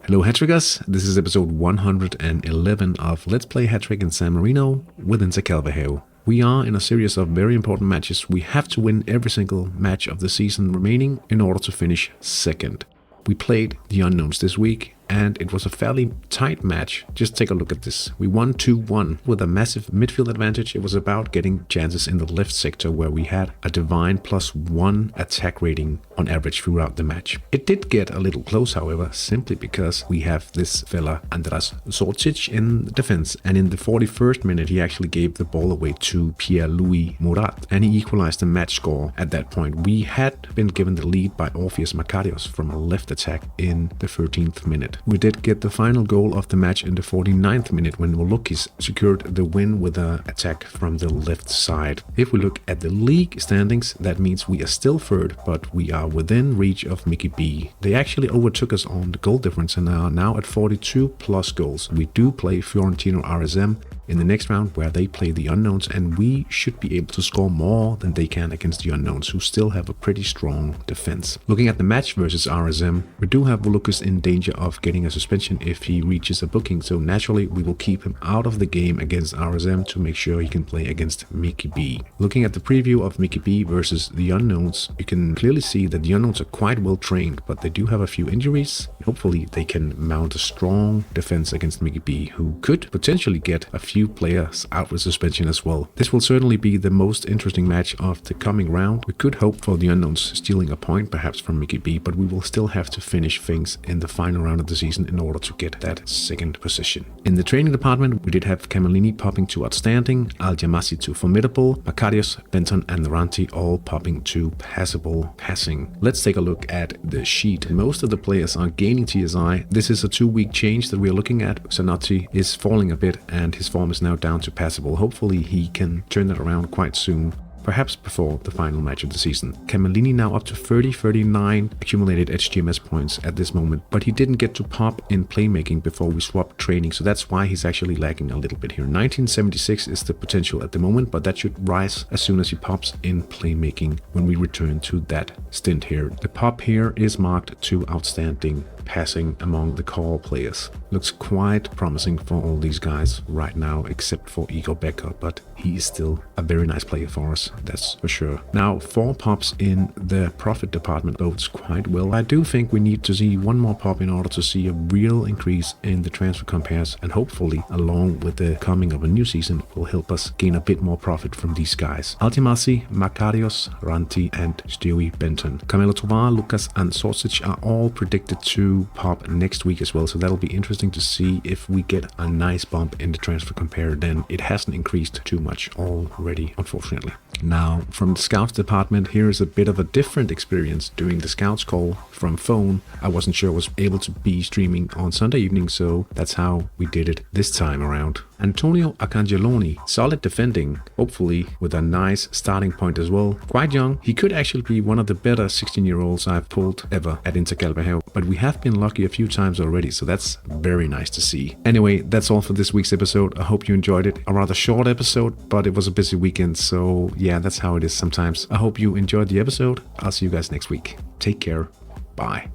Hello Hattrickers, this is episode 111 of Let's Play Hattrick in San Marino with Untitled. We are in a series of very important matches. We have to win every single match of the season remaining in order to finish second. We played the Unknowns this week and it was a fairly tight match. Just take a look at this. We won 2-1 with a massive midfield advantage. It was about getting chances in the left sector where we had a divine +1 attack rating on average throughout the match. It did get a little close, however, simply because we have this fella Andras Zortic in defense, and in the 41st minute he actually gave the ball away to Pierre-Louis Murat and he equalized the match score at that point. We had been given the lead by Orpheus Makarios from a left attack in the 13th minute. We did get the final goal of the match in the 49th minute when Volokis secured the win with an attack from the left side. If we look at the league standings, that means we are still third, but we are within reach of Mickey B. They actually overtook us on the goal difference and are now at 42 plus goals. We do play Fiorentino RSM in the next round where they play the Unknowns, and we should be able to score more than they can against the Unknowns, who still have a pretty strong defense. Looking at the match versus RSM, we do have Volokis in danger of getting a suspension if he reaches a booking, so naturally we will keep him out of the game against RSM to make sure he can play against Mickey B. Looking at the preview of Mickey B versus the Unknowns, you can clearly see that the Unknowns are quite well trained, but they do have a few injuries. Hopefully they can mount a strong defense against Mickey B, who could potentially get a few players out with suspension as well. This will certainly be the most interesting match of the coming round. We could hope for the Unknowns stealing a point perhaps from Mickey B, but we will still have to finish things in the final round of the season in order to get that second position. In the training department, we did have Camellini popping to outstanding, Al-Jamasi to formidable, Makarios, Benton and Ranti all popping to passable passing. Let's take a look at the sheet. Most of the players are gaining TSI. This is a 2-week change that we are looking at. Zanotti is falling a bit and his form is now down to passable. Hopefully he can turn that around quite soon, perhaps before the final match of the season. Camellini now up to 39 accumulated HGMS points at this moment, but he didn't get to pop in playmaking before we swapped training, so that's why he's actually lagging a little bit here. 1976 is the potential at the moment, but that should rise as soon as he pops in playmaking when we return to that stint here. The pop here is marked to outstanding passing among the core players. Looks quite promising for all these guys right now, except for Igor Becker, but he is still a very nice player for us, that's for sure. Now 4 pops in the profit department bodes quite well. I do think we need to see one more pop in order to see a real increase in the transfer compares, and hopefully along with the coming of a new season will help us gain a bit more profit from these guys. Altimasi, Makarios, Ranti and Stewie Benton. Camilo Tovar, Lucas and Zorcic are all predicted to pop next week as well, so that'll be interesting to see if we get a nice bump in the transfer compare. Then it hasn't increased too much already, unfortunately. Now from the scouts department, here is a bit of a different experience doing the scouts call from phone. I wasn't sure I was able to be streaming on Sunday evening, so that's how we did it this time around. Antonio Acangeloni, solid defending, hopefully with a nice starting point as well. Quite young, he could actually be one of the better 16-year-olds I've pulled ever at Intercalbahau, but we have been lucky a few times already, so that's very nice to see. Anyway, that's all for this week's episode. I hope you enjoyed it. A rather short episode, but it was a busy weekend, so yeah, that's how it is sometimes. I hope you enjoyed the episode. I'll see you guys next week. Take care. Bye.